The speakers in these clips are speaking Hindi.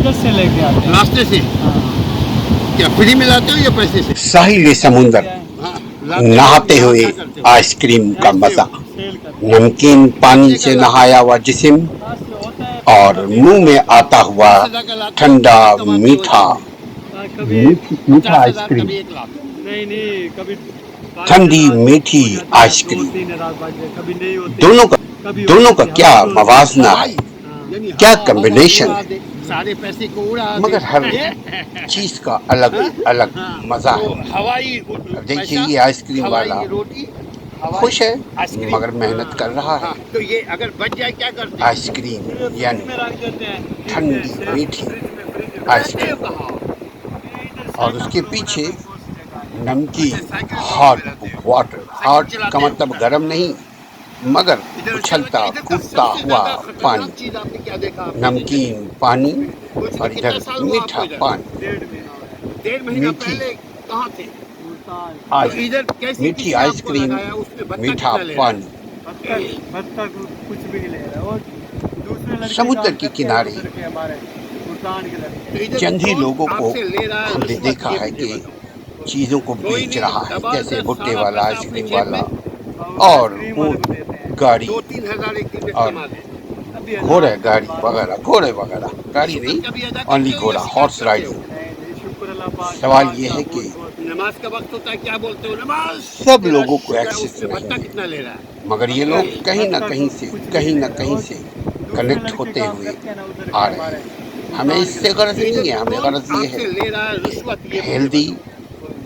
इधर से लेके आते हैं रास्ते से। हाँ। क्या फ्री में लाते हो या पैसे से? साहिल समुंदर, हाँ, नहाते हुए क्या करते हो? आइसक्रीम का मजा, सेल करते हैं। नमकीन पानी से नहाया हुआ जिस्म हाँ, से होता है और मुंह में आता हुआ 20,000 का लाते हो, ठंडा कितने कमाते हो मीठा हाँ, कभी मीठा 50,000 आइसक्रीम, कभी 1 लाख। नहीं नहीं, कभी 22 ठंडी रात मीठी हो जाता है, आइसक्रीम, 2-3 रात बाद में, कभी नहीं होती, दोनों का कभी दोनों का होती, क्या हवा तो होती है। मवाजना है, हाँ। यानी क्या हवा कॉम्बिनेशन उड़ा है। दे, सारे पैसे को उड़ा दे। मगर हर चीज का अलग अलग हाँ, मजा तो है। हवाई अब देखिए पैसा, ये आइसक्रीम हवाई वाला रोटी, हवाई खुश है आइसक्रीम। मगर मेहनत कर रहा है। हाँ, तो ये अगर बच जाए क्या करते हैं? आइसक्रीम फ्रिज यानी में रख देते हैं, फ्रिज ठंडी में से, मीठी फ्रिज में। आइसक्रीम कहाँ? और उसके पीछे नमकीन अच्छा, साइकिल हॉट चलाते हो। वाटर। साइकिल हॉट चलाते का हो। मतलब गर्म नहीं मगर इधर उछलता इधर का कूदता सबसे हुआ ज्यादा खतरनाक पानी, चीज आपने क्या देखा? नमकीन पानी कुछ और कितना इधर साल हुआ आपको मीठा इधर? पानी, 1.5 महीना हो गया। 1.5 महीना मीठी पहले कहाँ थे? मुल्तान। तो आइस इधर कैसी मीठी किसने आपको आइसक्रीम, लगाया? उसमें भत्ता मीठा कितना ले रहा है? पानी, भत्ता कुछ भी नहीं ले रहा है। और दूसरे लड़के समुद्र काम के करते हैं किनारे उधर के हमारे मुल्तान के लड़के। तो इधर चंद ही कौन लोगों को आपसे ले रहा है हमने रिश्वत? देखा ये है मुझे कि बताओ। चीजों को कोई बेच नहीं, रहा है, जैसे जबरदस्त भुट्टे सारा वाला, पैसा अपनी आइसक्रीम जेब वाला में और आइसक्रीम वो वाले को देते हैं। गाड़ी 2-3 हजार एक दिन में और कमा दे। अभी घोड़े गाड़ी 1200 वगैरह, घोड़े वगैरह, गाड़ी शुक्र नहीं, कभी अदा ओनली करते हो या घोड़ा, शिकायत हॉर्स करते हो? राइडिंग। नहीं नहीं, शुक्र अल्लाह पाक सवाल का, ये है कि बहुत नमाज का वक्त होता है, क्या बोलते हो? नमाज। सब तेरा लोगों को शुक्र है, एक्सेस उसमें नहीं भत्ता है कितना ले रहा है? मगर ये लोग कहीं ना कहीं से कुछ नहीं कहीं ले ना रहा है। कहीं और से दूसरे कनेक्ट लड़के होते काम हुए करते हैं ना उधर आ के रहे हमारे हैं। हमें मुल्तान इससे के गरज तो नहीं इधर है, हमें कौन गरज ये आपसे है ले रहा है रिश्वत? ये मुझे हेल्दी बताओ।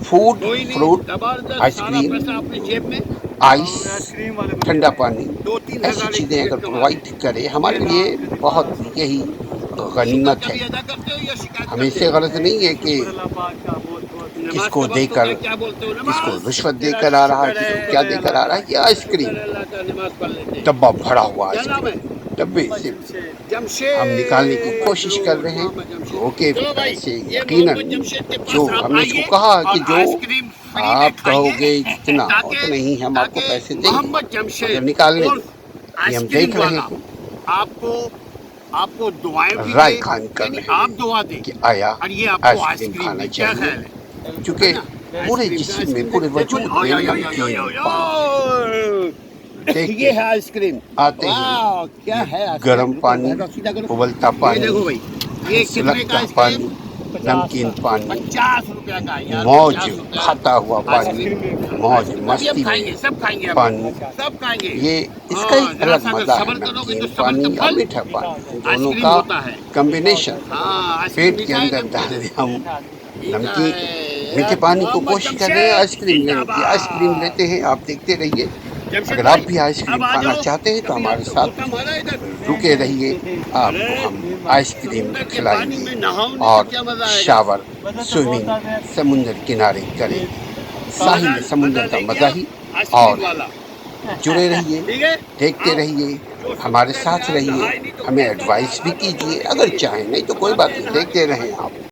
फूड, कोई नहीं, फ्रूट, जबरदस्त सारा आइसक्रीम, पैसा अपनी जेब में। आइस, आइसक्रीम वाले को ठंडा देते हैं। पानी, 2-3 ऐसी हजार एक चीजें दिन अगर में कमा दे। प्रोवाइड करे हमारे लिए बहुत यही शुक्र गनीमत है। कभी अदा करते हो या शिकायत हमें करते इससे हो? गरज नहीं है कि शुक्र अल्लाह पाक का बहुत बहुत। नमाज किसको का वक्त होता देकर, है, क्या बोलते हो? किसको नमाज। रिश्वत तेरा देकर आ रहा है, शुक्र किसको है, क्या देकर आ रहा है। ये शुक्र आइसक्रीम, है अल्लाह का, नमाज पढ़ लेते हैं। डब्बा भरा हुआ क्या नाम है? आइसक्रीम, डब्बे से जमशेद। हम निकालने की कोशिश कर रहे हैं। मोहम्मद जमशेद। ओके, चलो भाई, पैसे ये यकीनन मोहम्मद जमशेद के जो पास आप हमने आइए इसको कहा कि और जो आइसक्रीम फ्री में आप खाइए, कहोगे जितना ताकि उतना ही हम आपको ताकि पैसे देंगे, मोहम्मद मगर जमशेद निकालने और दो, ये हम आइसक्रीम देख रहे वाला हैं। आपको आपको दुआएं भी राय दे, खान कर यानी रहे आप हैं दुआ दें कि आया और ये आपको आइसक्रीम आइसक्रीम खाना दे। क्या चाहिए, ख्याल है? क्योंकि है ना? पूरे आइसक्रीम जिस्म में, आइसक्रीम पूरे देखो, वजूद ओ में यो यो यो यो नमकीन यो यो, पानी। देख ये के है आइसक्रीम। आते ही वाह, क्या है आइसक्रीम? गर्म पानी, रुको, सीधा करो। उबलता ये पानी, देखो भाई, ये कितने का सुलगता आइसक्रीम? पानी, नमकीन पानी, 50 रुपया का यार, मौज 50 रुपया। खाता हुआ पानी, मौज अभी हम मस्ती खाएंगे, में सब खाएंगे हम, पानी। सब खाएंगे। ये इसका ही जरा अलग सा अगर मजा है, सब्र करोगे तो नमकीन सब्र पानी का और फल मीठा पानी, इन दोनों आइसक्रीम का होता है। कॉम्बिनेशन हाँ, आइसक्रीम पेट के मीठा है, अंदर नमकीन डाल है। दे। हम मीठा नमकीन है। मीठे पानी को मोहम्मद कोशिश कर रहे हैं जमशेद आइसक्रीम लेने की। आइसक्रीम जिंदाबाद। लेते हैं, आप देखते रहिए। जमशेद अगर आप भाई, भी अब आइसक्रीम आ खाना जाओ। चाहते हैं तो कभी हमारे आपको साथ मौका मारा इधर? रुके रहिए, अरे, आपको हम आइसक्रीम समुद्र के पानी में खिलाएंगे नहाओ नहीं तो और क्या मजा आएगा? शावर स्विमिंग समुद्र किनारे करेंगे। साहिल समुद्र का मजा ही और आइसक्रीम वाला। जुड़े रहिए, ठीक है? देखते आओ। रहिए, जो हमारे समुद्र साथ में नहाए रहिए, नहीं तो हमें कैसा एडवाइस भी नहाएगा? कीजिए अगर चाहें, नहीं तो कोई बात नहीं, देखते रहें आप।